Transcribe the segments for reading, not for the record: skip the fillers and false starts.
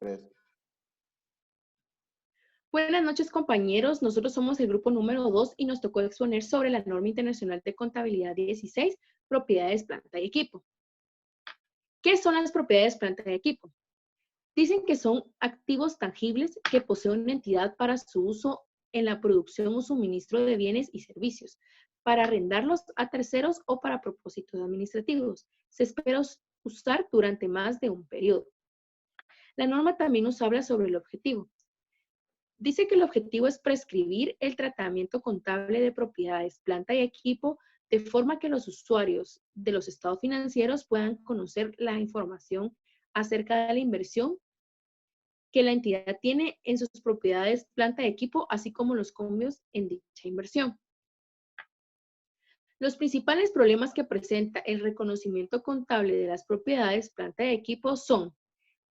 Tres. Buenas noches, compañeros. Nosotros somos el grupo número 2 y nos tocó exponer sobre la norma internacional de contabilidad 16, propiedades, planta y equipo. ¿Qué son las propiedades, planta y equipo? Dicen que son activos tangibles que posee una entidad para su uso en la producción o suministro de bienes y servicios, para arrendarlos a terceros o para propósitos administrativos. Se espera usar durante más de un periodo. La norma también nos habla sobre el objetivo. Dice que el objetivo es prescribir el tratamiento contable de propiedades, planta y equipo de forma que los usuarios de los estados financieros puedan conocer la información acerca de la inversión que la entidad tiene en sus propiedades, planta y equipo, así como los cambios en dicha inversión. Los principales problemas que presenta el reconocimiento contable de las propiedades, planta y equipo son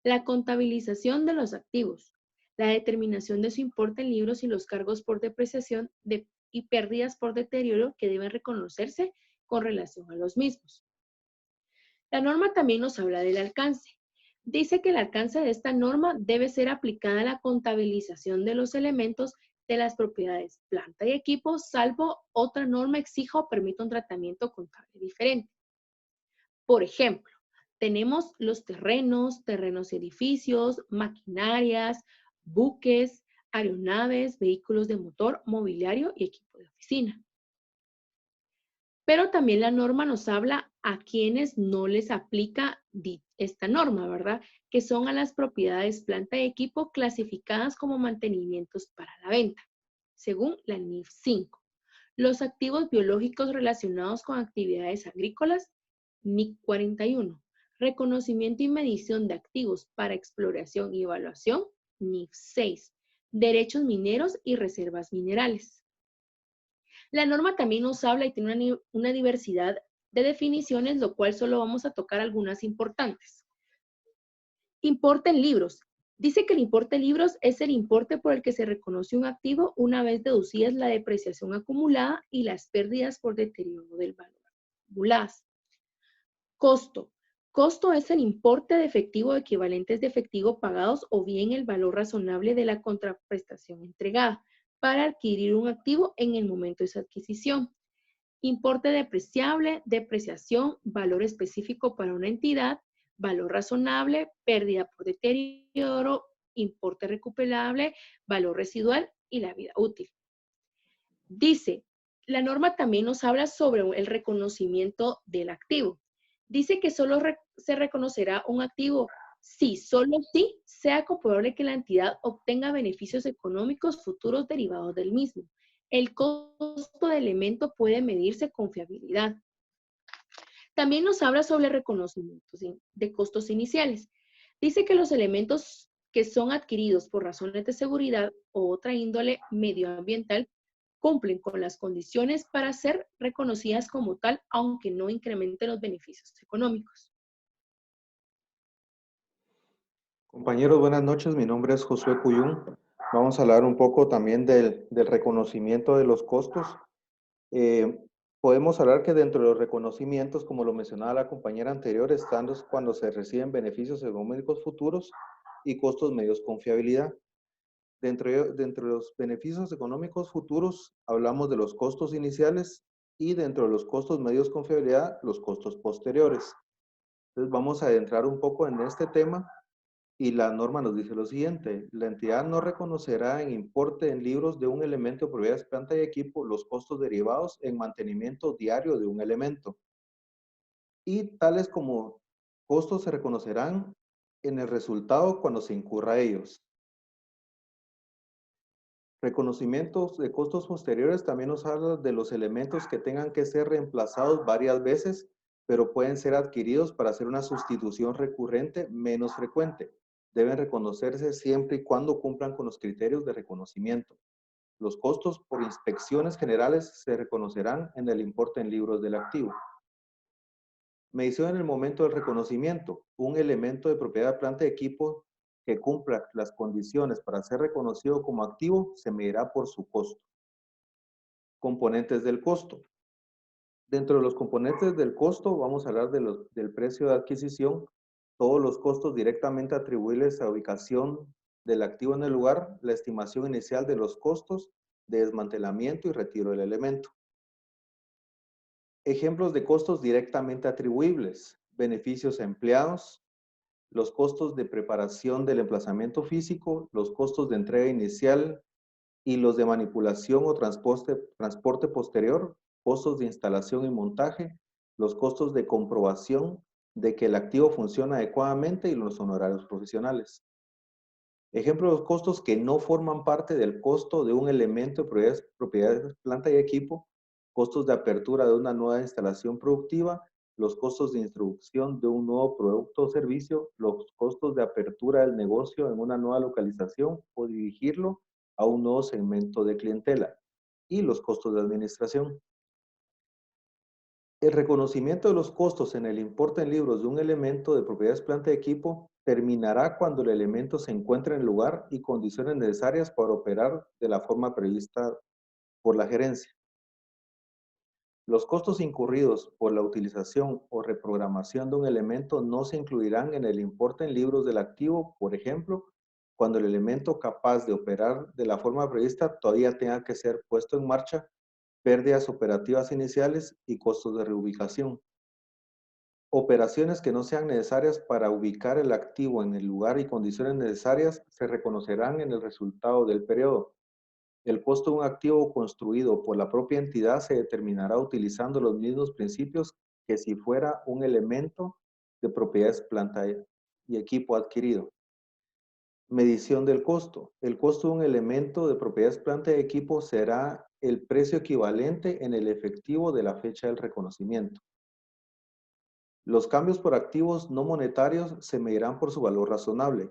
la contabilización de los activos, la determinación de su importe en libros y los cargos por depreciación y pérdidas por deterioro que deben reconocerse con relación a los mismos. La norma también nos habla del alcance. Dice que el alcance de esta norma debe ser aplicada a la contabilización de los elementos de las propiedades, planta y equipo, salvo otra norma exija o permita un tratamiento contable diferente. Por ejemplo, tenemos los terrenos y edificios, maquinarias, buques, aeronaves, vehículos de motor, mobiliario y equipo de oficina. Pero también la norma nos habla a quienes no les aplica esta norma, ¿verdad? Que son a las propiedades, planta y equipo clasificadas como mantenimientos para la venta, según la NIF 5. Los activos biológicos relacionados con actividades agrícolas, NIC 41. Reconocimiento y medición de activos para exploración y evaluación, NIF 6. Derechos mineros y reservas minerales. La norma también nos habla y tiene una diversidad de definiciones, lo cual solo vamos a tocar algunas importantes. Importe en libros. Dice que el importe en libros es el importe por el que se reconoce un activo una vez deducidas la depreciación acumulada y las pérdidas por deterioro del valor acumuladas. Costo. Costo es el importe de efectivo o equivalentes de efectivo pagados o bien el valor razonable de la contraprestación entregada para adquirir un activo en el momento de su adquisición. Importe depreciable, depreciación, valor específico para una entidad, valor razonable, pérdida por deterioro, importe recuperable, valor residual y la vida útil. Dice, la norma también nos habla sobre el reconocimiento del activo. Dice que solo se reconocerá un activo solo si sea comprobable que la entidad obtenga beneficios económicos futuros derivados del mismo. El costo del elemento puede medirse con fiabilidad. También nos habla sobre reconocimientos de costos iniciales. Dice que los elementos que son adquiridos por razones de seguridad o otra índole medioambiental cumplen con las condiciones para ser reconocidas como tal, aunque no incrementen los beneficios económicos. Compañeros, buenas noches. Mi nombre es Josué Cuyún. Vamos a hablar un poco también del reconocimiento de los costos. Eh, Podemos hablar que dentro de los reconocimientos, como lo mencionaba la compañera anterior, están cuando se reciben beneficios económicos futuros y costos medios con fiabilidad. Dentro de los beneficios económicos futuros, hablamos de los costos iniciales y dentro de los costos medios con fiabilidad, los costos posteriores. Entonces vamos a adentrar un poco en este tema y la norma nos dice lo siguiente: la entidad no reconocerá en importe en libros de un elemento de propiedades, planta y equipo los costos derivados en mantenimiento diario de un elemento. Y tales como costos se reconocerán en el resultado cuando se incurra a ellos. Reconocimientos de costos posteriores también nos habla de los elementos que tengan que ser reemplazados varias veces, pero pueden ser adquiridos para hacer una sustitución recurrente menos frecuente. Deben reconocerse siempre y cuando cumplan con los criterios de reconocimiento. Los costos por inspecciones generales se reconocerán en el importe en libros del activo. Medición en el momento del reconocimiento. Un elemento de propiedad, planta y equipo que cumpla las condiciones para ser reconocido como activo se medirá por su costo. Componentes del costo. Dentro de los componentes del costo vamos a hablar del precio de adquisición, todos los costos directamente atribuibles a ubicación del activo en el lugar, la estimación inicial de los costos de desmantelamiento y retiro del elemento. Ejemplos de costos directamente atribuibles: beneficios a empleados, los costos de preparación del emplazamiento físico, los costos de entrega inicial y los de manipulación o transporte posterior, costos de instalación y montaje, los costos de comprobación de que el activo funciona adecuadamente y los honorarios profesionales. Ejemplo de los costos que no forman parte del costo de un elemento de propiedades, planta y equipo: costos de apertura de una nueva instalación productiva, los costos de introducción de un nuevo producto o servicio, los costos de apertura del negocio en una nueva localización o dirigirlo a un nuevo segmento de clientela, y los costos de administración. El reconocimiento de los costos en el importe en libros de un elemento de propiedades, planta y equipo terminará cuando el elemento se encuentre en el lugar y condiciones necesarias para operar de la forma prevista por la gerencia. Los costos incurridos por la utilización o reprogramación de un elemento no se incluirán en el importe en libros del activo, por ejemplo, cuando el elemento capaz de operar de la forma prevista todavía tenga que ser puesto en marcha, pérdidas operativas iniciales y costos de reubicación. Operaciones que no sean necesarias para ubicar el activo en el lugar y condiciones necesarias se reconocerán en el resultado del periodo. El costo de un activo construido por la propia entidad se determinará utilizando los mismos principios que si fuera un elemento de propiedades, planta y equipo adquirido. Medición del costo. El costo de un elemento de propiedades, planta y equipo será el precio equivalente en el efectivo de la fecha del reconocimiento. Los cambios por activos no monetarios se medirán por su valor razonable.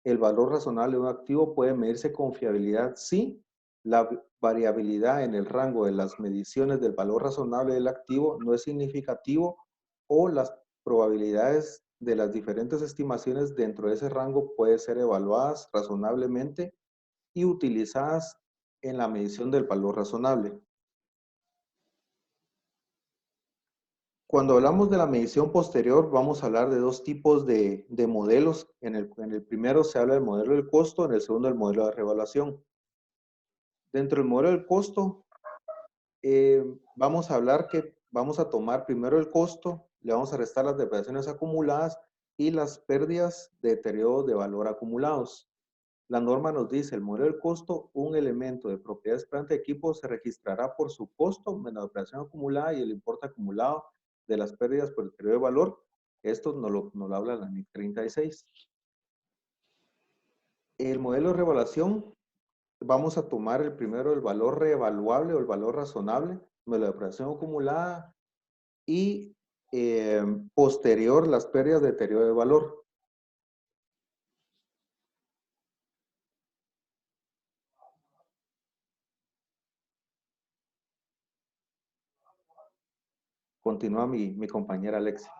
El valor razonable de un activo puede medirse con fiabilidad si la variabilidad en el rango de las mediciones del valor razonable del activo no es significativo, o las probabilidades de las diferentes estimaciones dentro de ese rango pueden ser evaluadas razonablemente y utilizadas en la medición del valor razonable. Cuando hablamos de la medición posterior, vamos a hablar de dos tipos de modelos. En el primero se habla del modelo del costo, en el segundo el modelo de revaluación. Dentro del modelo del costo, vamos a hablar que vamos a tomar primero el costo, le vamos a restar las depreciaciones acumuladas y las pérdidas de deterioro de valor acumulados. La norma nos dice: el modelo del costo, un elemento de propiedades, planta y equipo se registrará por su costo menos la depreciación acumulada y el importe acumulado de las pérdidas por deterioro de valor. Esto nos lo habla la NIC 36. El modelo de revaluación, vamos a tomar el primero, el valor reevaluable o el valor razonable, menos la depreciación acumulada y posterior las pérdidas de deterioro de valor. Continúa mi compañera Alexia.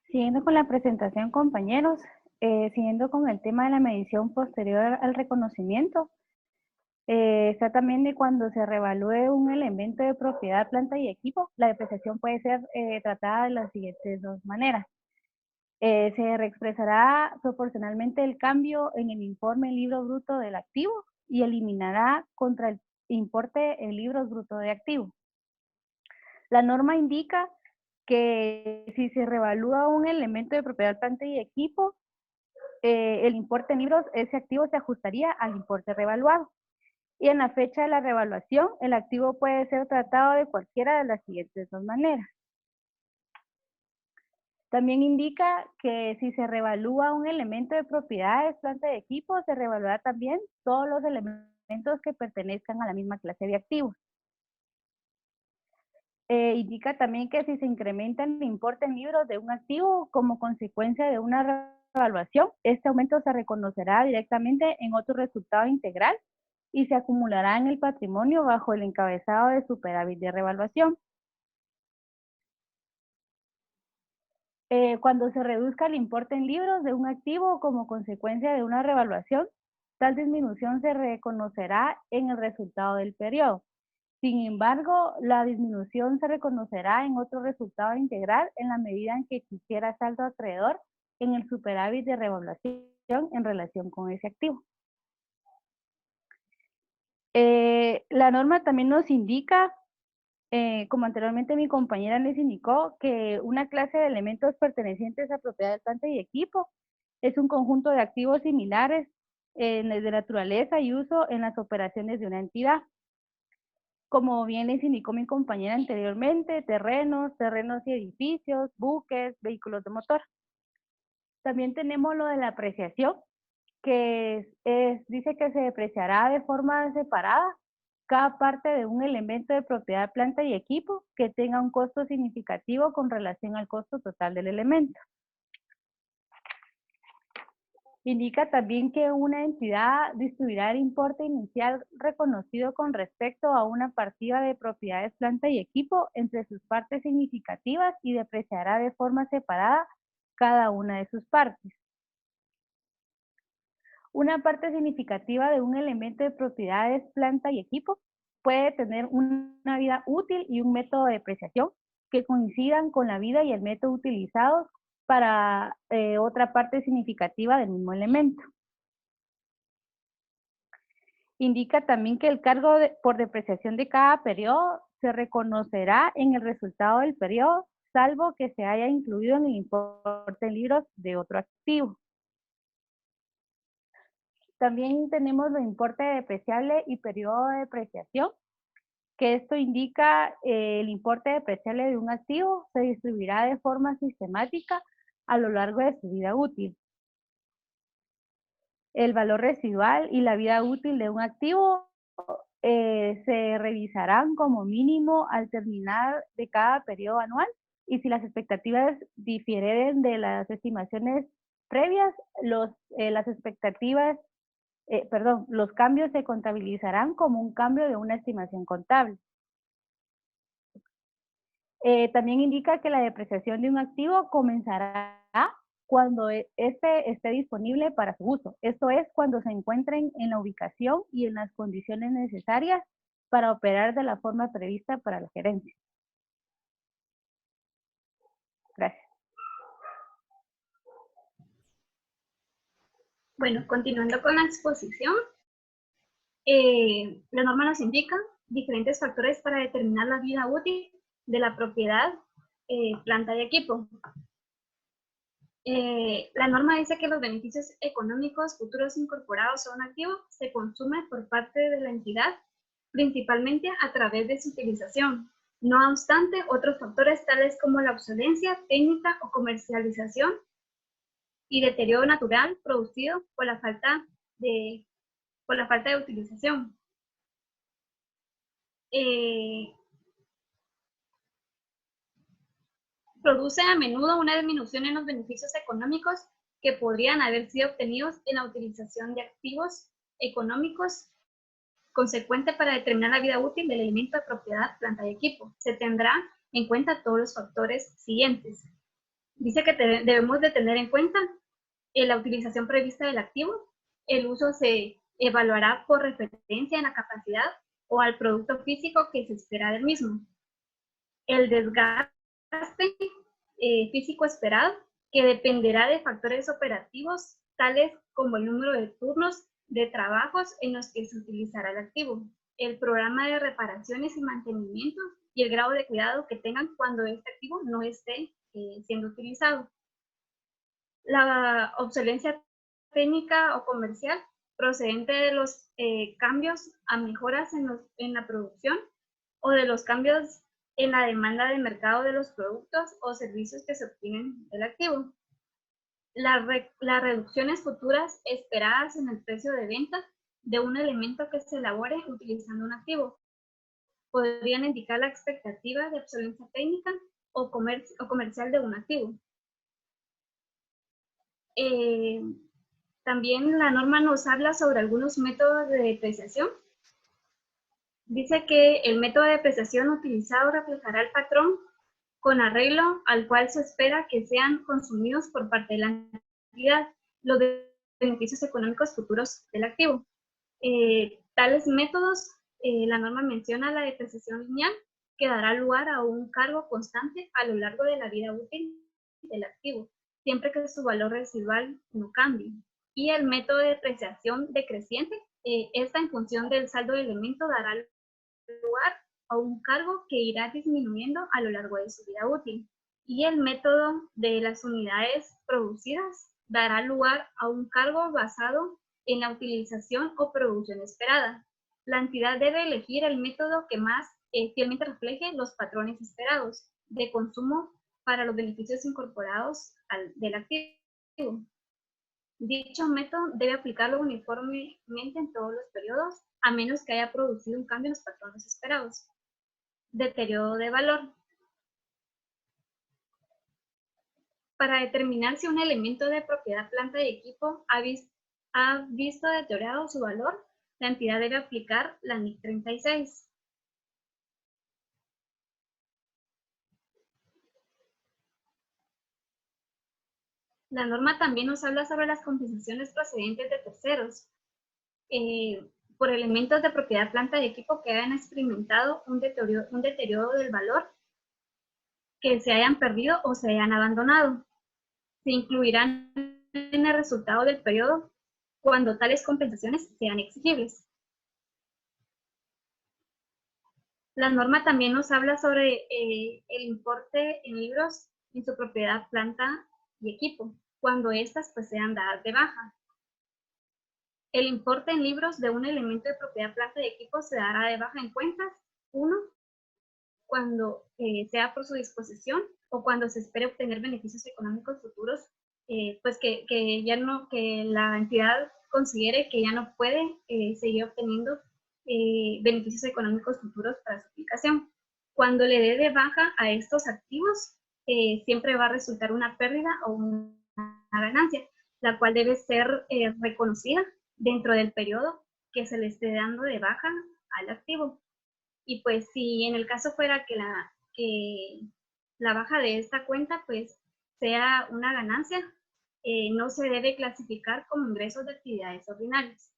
Siguiendo con la presentación, compañeros, siguiendo con el tema de la medición posterior al reconocimiento, está también de cuando se revalúe un elemento de propiedad, planta y equipo. La depreciación puede ser tratada de las siguientes dos maneras. Se reexpresará proporcionalmente el cambio en el informe en libro bruto del activo y eliminará contra el importe en libros bruto de activo. La norma indica que si se revalúa un elemento de propiedad, planta y equipo, el importe en libros, ese activo se ajustaría al importe revaluado. Y en la fecha de la revaluación, el activo puede ser tratado de cualquiera de las siguientes dos maneras. También indica que si se revalúa un elemento de propiedades, planta y equipo, se revalúa también todos los elementos que pertenezcan a la misma clase de activos. Indica también que si se incrementa el importe en libros de un activo como consecuencia de una revaluación, este aumento se reconocerá directamente en otro resultado integral y se acumulará en el patrimonio bajo el encabezado de superávit de revaluación. Cuando se reduzca el importe en libros de un activo como consecuencia de una revaluación, tal disminución se reconocerá en el resultado del periodo. Sin embargo, la disminución se reconocerá en otro resultado integral en la medida en que existiera saldo acreedor en el superávit de revaluación en relación con ese activo. La norma también nos indica, como anteriormente mi compañera les indicó, que una clase de elementos pertenecientes a propiedad de planta y equipo es un conjunto de activos similares de naturaleza y uso en las operaciones de una entidad. Como bien les indicó mi compañera anteriormente, terrenos y edificios, buques, vehículos de motor. También tenemos lo de la apreciación, que dice que se depreciará de forma separada cada parte de un elemento de propiedad, planta y equipo que tenga un costo significativo con relación al costo total del elemento. Indica también que una entidad distribuirá el importe inicial reconocido con respecto a una partida de propiedades, planta y equipo entre sus partes significativas y depreciará de forma separada cada una de sus partes. Una parte significativa de un elemento de propiedades, planta y equipo puede tener una vida útil y un método de depreciación que coincidan con la vida y el método utilizados para otra parte significativa del mismo elemento. Indica también que el cargo por depreciación de cada periodo se reconocerá en el resultado del periodo, salvo que se haya incluido en el importe en libros de otro activo. También tenemos los importes depreciable y periodo de depreciación, que esto indica el importe depreciable de un activo se distribuirá de forma sistemática a lo largo de su vida útil. El valor residual y la vida útil de un activo se revisarán como mínimo al terminar de cada periodo anual, y si las expectativas difieren de las estimaciones previas, los cambios se contabilizarán como un cambio de una estimación contable. También indica que la depreciación de un activo comenzará cuando éste esté disponible para su uso. Esto es, cuando se encuentren en la ubicación y en las condiciones necesarias para operar de la forma prevista para la gerencia. Gracias. Bueno, continuando con la exposición, la norma nos indica diferentes factores para determinar la vida útil de la propiedad, planta y equipo. La norma dice que los beneficios económicos futuros incorporados a un activo se consumen por parte de la entidad, principalmente a través de su utilización. No obstante, otros factores tales como la obsolencia técnica o comercialización y deterioro natural producido por la falta de utilización. Produce a menudo una disminución en los beneficios económicos que podrían haber sido obtenidos en la utilización de activos económicos consecuente para determinar la vida útil del elemento de propiedad, planta y equipo. Se tendrá en cuenta todos los factores siguientes. Dice que debemos de tener en cuenta la utilización prevista del activo. El uso se evaluará por referencia en la capacidad o al producto físico que se espera del mismo. El desgaste físico esperado, que dependerá de factores operativos tales como el número de turnos de trabajos en los que se utilizará el activo, el programa de reparaciones y mantenimiento y el grado de cuidado que tengan cuando este activo no esté siendo utilizado. La obsolencia técnica o comercial procedente de los cambios a mejoras en la producción o de los cambios en la demanda de mercado de los productos o servicios que se obtienen del activo. Las reducciones futuras esperadas en el precio de venta de un elemento que se elabore utilizando un activo podrían indicar la expectativa de obsolencia técnica o comercial de un activo. También la norma nos habla sobre algunos métodos de depreciación. Dice que el método de depreciación utilizado reflejará el patrón con arreglo al cual se espera que sean consumidos por parte de la entidad los beneficios económicos futuros del activo. Tales métodos la norma menciona la depreciación lineal, que dará lugar a un cargo constante a lo largo de la vida útil del activo, siempre que su valor residual no cambie. Y el método de depreciación decreciente, esta en función del saldo de elemento dará lugar a un cargo que irá disminuyendo a lo largo de su vida útil. Y el método de las unidades producidas dará lugar a un cargo basado en la utilización o producción esperada. La entidad debe elegir el método que más fielmente refleje los patrones esperados de consumo para los beneficios incorporados del activo. Dicho método debe aplicarlo uniformemente en todos los periodos, a menos que haya producido un cambio en los patrones esperados. Deterioro de valor. Para determinar si un elemento de propiedad, planta y equipo ha visto deteriorado su valor, la entidad debe aplicar la NIC 36. La norma también nos habla sobre las compensaciones procedentes de terceros por elementos de propiedad, planta y equipo que hayan experimentado un deterioro del valor, que se hayan perdido o se hayan abandonado. Se incluirán en el resultado del periodo cuando tales compensaciones sean exigibles. La norma también nos habla sobre el importe en libros en su propiedad, planta y equipo, cuando éstas pues sean dadas de baja. El importe en libros de un elemento de propiedad, planta y equipo se dará de baja en cuentas, 1, cuando sea por su disposición o cuando se espere obtener beneficios económicos futuros, pues que la entidad considere que ya no puede seguir obteniendo beneficios económicos futuros para su aplicación. Cuando le dé de baja a estos activos, siempre va a resultar una pérdida o una ganancia, la cual debe ser reconocida dentro del periodo que se le esté dando de baja al activo. Y pues si en el caso fuera que la baja de esta cuenta pues sea una ganancia, no se debe clasificar como ingresos de actividades ordinarias.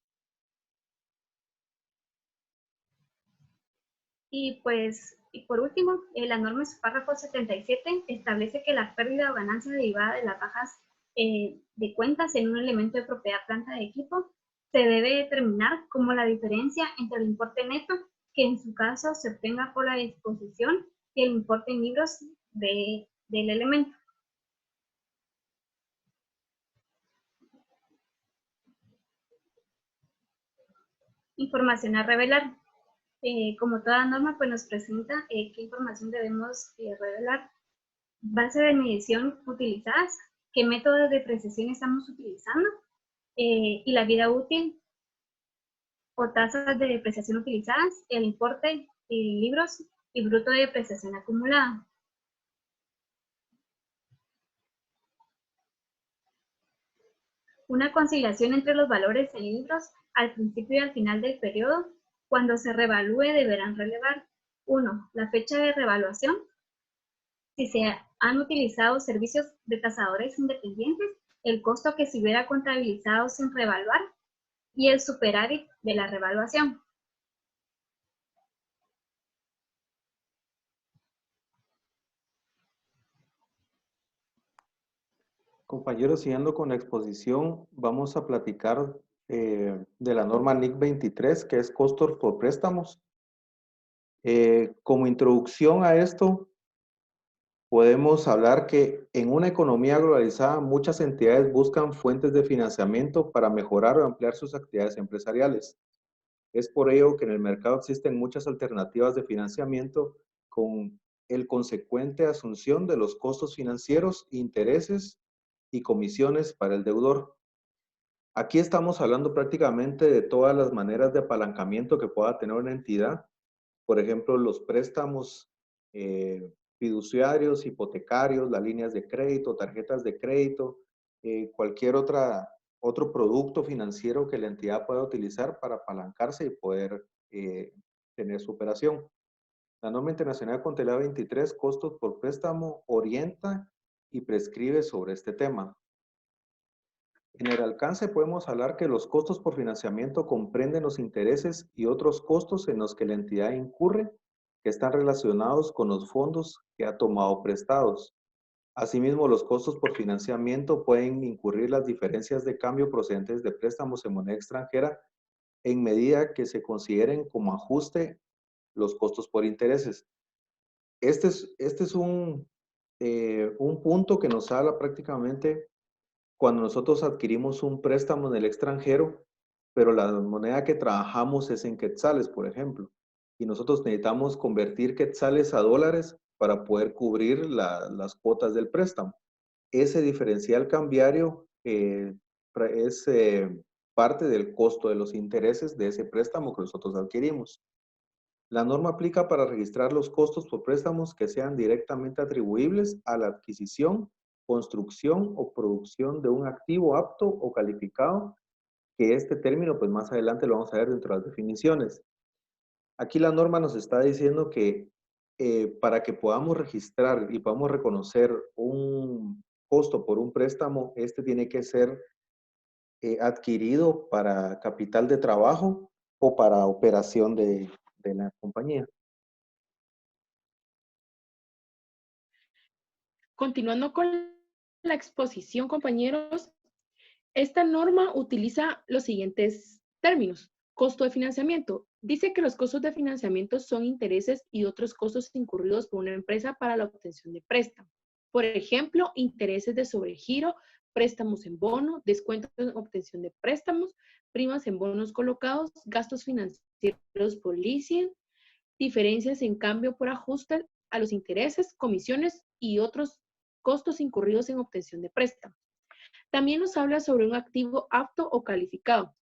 Y pues, y por último, la norma en su párrafo 77 establece que la pérdida o ganancia derivada de las bajas de cuentas en un elemento de propiedad, planta de equipo se debe determinar como la diferencia entre el importe neto, que en su caso se obtenga por la disposición, y el importe en libros del elemento. Información a revelar. Como toda norma, pues nos presenta qué información debemos revelar. Base de medición utilizadas, qué método de depreciación estamos utilizando y la vida útil o tasas de depreciación utilizadas, el importe en libros y bruto de depreciación acumulada. Una conciliación entre los valores en libros al principio y al final del periodo. Cuando se revalúe deberán relevar 1. La fecha de revaluación, si se han utilizado servicios de tasadores independientes, el costo que se hubiera contabilizado sin revaluar y el superávit de la revaluación. Compañeros, siguiendo con la exposición, vamos a platicar de la norma NIC 23, que es costos por préstamos. Como introducción a esto, podemos hablar que en una economía globalizada, muchas entidades buscan fuentes de financiamiento para mejorar o ampliar sus actividades empresariales. Es por ello que en el mercado existen muchas alternativas de financiamiento con el consecuente asunción de los costos financieros, intereses y comisiones para el deudor. Aquí estamos hablando prácticamente de todas las maneras de apalancamiento que pueda tener una entidad. Por ejemplo, los préstamos fiduciarios, hipotecarios, las líneas de crédito, tarjetas de crédito, cualquier otro producto financiero que la entidad pueda utilizar para apalancarse y poder tener su operación. La norma internacional Contabilidad 23, costos por préstamo, orienta y prescribe sobre este tema. En el alcance podemos hablar que los costos por financiamiento comprenden los intereses y otros costos en los que la entidad incurre que están relacionados con los fondos que ha tomado prestados. Asimismo, los costos por financiamiento pueden incurrir las diferencias de cambio procedentes de préstamos en moneda extranjera en medida que se consideren como ajuste los costos por intereses. Este es un punto que nos habla prácticamente cuando nosotros adquirimos un préstamo en el extranjero, pero la moneda que trabajamos es en quetzales, por ejemplo, y nosotros necesitamos convertir quetzales a dólares para poder cubrir las cuotas del préstamo. Ese diferencial cambiario es parte del costo de los intereses de ese préstamo que nosotros adquirimos. La norma aplica para registrar los costos por préstamos que sean directamente atribuibles a la adquisición, construcción o producción de un activo apto o calificado, que este término, pues más adelante lo vamos a ver dentro de las definiciones. Aquí la norma nos está diciendo que para que podamos registrar y podamos reconocer un costo por un préstamo, este tiene que ser adquirido para capital de trabajo o para operación de la compañía. Continuando con la exposición, compañeros, esta norma utiliza los siguientes términos. Costo de financiamiento. Dice que los costos de financiamiento son intereses y otros costos incurridos por una empresa para la obtención de préstamo. Por ejemplo, intereses de sobregiro, préstamos en bono, descuentos en obtención de préstamos, primas en bonos colocados, gastos financieros por leasing, diferencias en cambio por ajuste a los intereses, comisiones y otros costos incurridos en obtención de préstamo. También nos habla sobre un activo apto o calificado.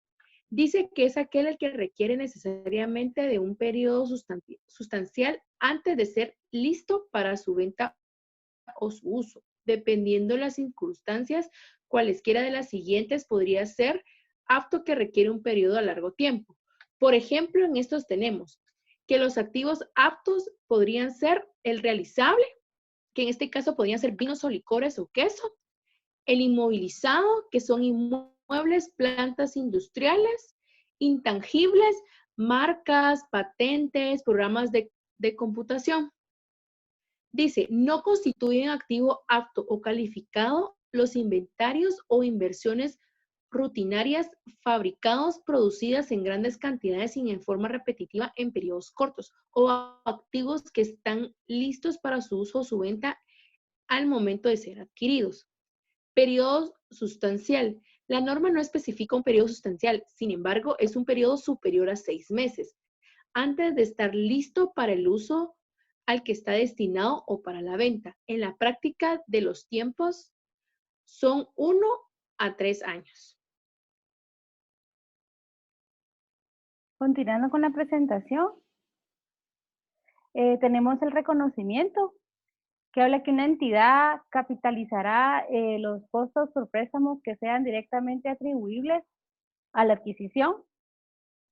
Dice que es aquel el que requiere necesariamente de un periodo sustancial antes de ser listo para su venta o su uso. Dependiendo de las circunstancias, cualesquiera de las siguientes podría ser apto que requiere un periodo a largo tiempo. Por ejemplo, en estos tenemos que los activos aptos podrían ser el realizable, que en este caso podrían ser vinos o licores o queso, el inmovilizado, que son inmuebles, plantas industriales, intangibles, marcas, patentes, programas de computación. Dice, no constituyen activo apto o calificado los inventarios o inversiones rutinarias fabricados, producidas en grandes cantidades y en forma repetitiva en periodos cortos, o activos que están listos para su uso o su venta al momento de ser adquiridos. Periodo sustancial. La norma no especifica un periodo sustancial, sin embargo, es un periodo superior a 6 meses, antes de estar listo para el uso al que está destinado o para la venta. En la práctica de los tiempos son 1 a 3 años. Continuando con la presentación, tenemos el reconocimiento, que habla que una entidad capitalizará los costos por préstamos que sean directamente atribuibles a la adquisición,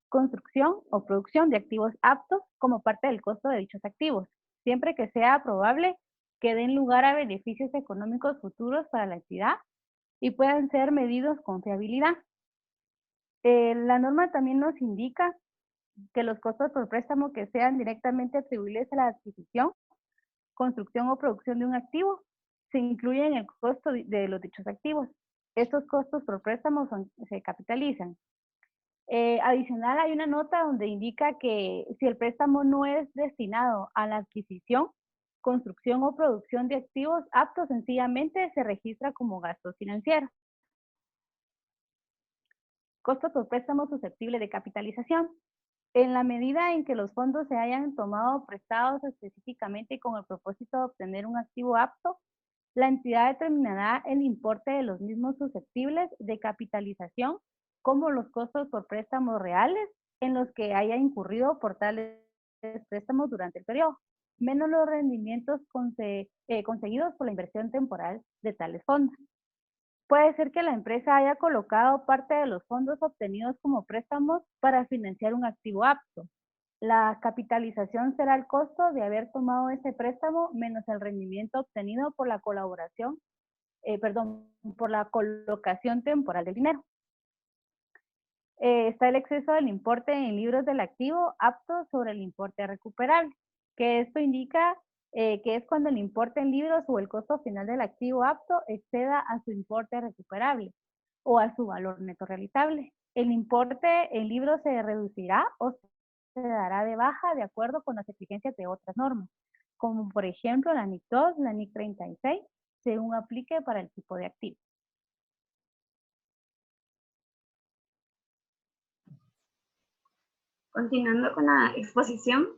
construcción o producción de activos aptos como parte del costo de dichos activos, siempre que sea probable que den lugar a beneficios económicos futuros para la entidad y puedan ser medidos con fiabilidad. La norma también nos indica que los costos por préstamo que sean directamente atribuibles a la adquisición, construcción o producción de un activo se incluyen en el costo de los dichos activos. Estos costos por préstamo se capitalizan. Adicional, hay una nota donde indica que si el préstamo no es destinado a la adquisición, construcción o producción de activos aptos, sencillamente se registra como gastos financieros. Costo por préstamo susceptible de capitalización. En la medida en que los fondos se hayan tomado prestados específicamente con el propósito de obtener un activo apto, la entidad determinará el importe de los mismos susceptibles de capitalización, como los costos por préstamos reales en los que haya incurrido por tales préstamos durante el periodo, menos los rendimientos conseguidos por la inversión temporal de tales fondos. Puede ser que la empresa haya colocado parte de los fondos obtenidos como préstamos para financiar un activo apto. La capitalización será el costo de haber tomado ese préstamo menos el rendimiento obtenido por la colaboración por la colocación temporal del dinero. Está el exceso del importe en libros del activo apto sobre el importe recuperable, que esto indica que es cuando el importe en libros o el costo final del activo apto exceda a su importe recuperable o a su valor neto realizable. El importe en libros se reducirá o se dará de baja de acuerdo con las exigencias de otras normas, como por ejemplo la NIC 2, la NIC 36, según aplique para el tipo de activo. Continuando con la exposición,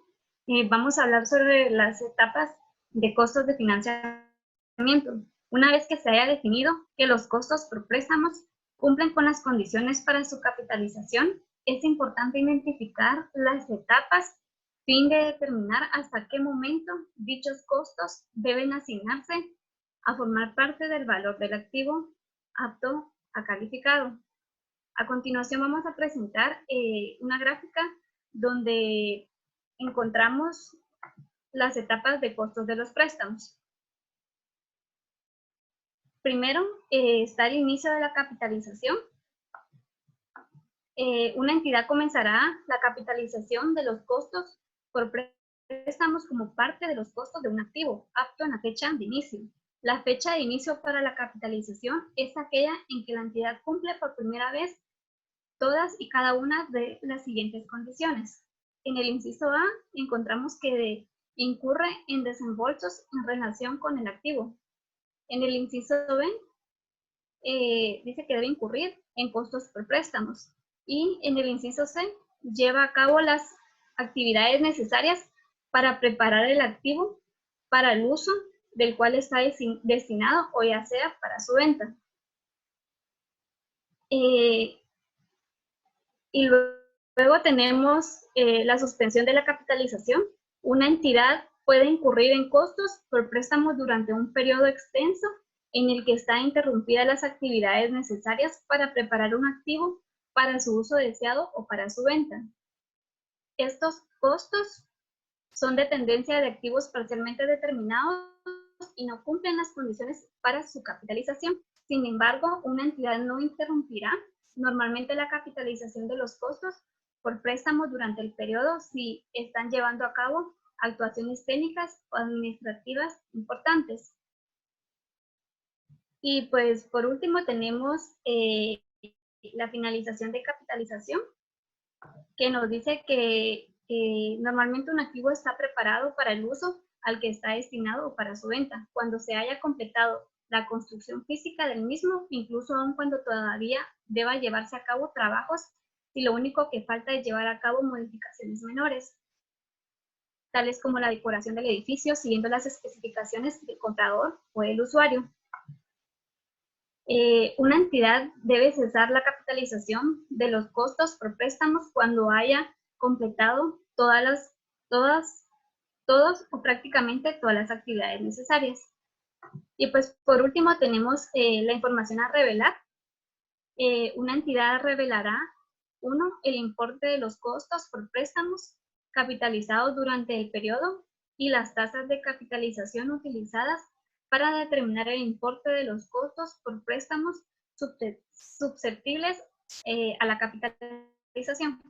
vamos a hablar sobre las etapas de costos de financiamiento. Una vez que se haya definido que los costos por préstamos cumplen con las condiciones para su capitalización, es importante identificar las etapas a fin de determinar hasta qué momento dichos costos deben asignarse a formar parte del valor del activo apto a calificado. A continuación vamos a presentar una gráfica donde encontramos las etapas de costos de los préstamos. Primero está el inicio de la capitalización. Una entidad comenzará la capitalización de los costos por préstamos como parte de los costos de un activo apto en la fecha de inicio. La fecha de inicio para la capitalización es aquella en que la entidad cumple por primera vez todas y cada una de las siguientes condiciones. En el inciso A encontramos que incurre en desembolsos en relación con el activo. En el inciso B dice que debe incurrir en costos por préstamos. Y en el inciso C lleva a cabo las actividades necesarias para preparar el activo para el uso del cual está destinado o ya sea para su venta. Y luego tenemos la suspensión de la capitalización. Una entidad puede incurrir en costos por préstamos durante un periodo extenso en el que está interrumpida las actividades necesarias para preparar un activo para su uso deseado o para su venta. Estos costos son de tendencia de activos parcialmente determinados y no cumplen las condiciones para su capitalización. Sin embargo, una entidad no interrumpirá normalmente la capitalización de los costos por préstamos durante el periodo si están llevando a cabo actuaciones técnicas o administrativas importantes. Y pues por último tenemos la finalización de capitalización, que nos dice que normalmente un activo está preparado para el uso al que está destinado o para su venta, cuando se haya completado la construcción física del mismo, incluso aun cuando todavía deba llevarse a cabo trabajos y lo único que falta es llevar a cabo modificaciones menores, tales como la decoración del edificio siguiendo las especificaciones del comprador o del usuario. Una entidad debe cesar la capitalización de los costos por préstamos cuando haya completado todas o prácticamente todas las actividades necesarias. Y pues por último tenemos la información a revelar. Una entidad revelará, 1, el importe de los costos por préstamos capitalizados durante el periodo y las tasas de capitalización utilizadas para determinar el importe de los costos por préstamos susceptibles a la capitalización.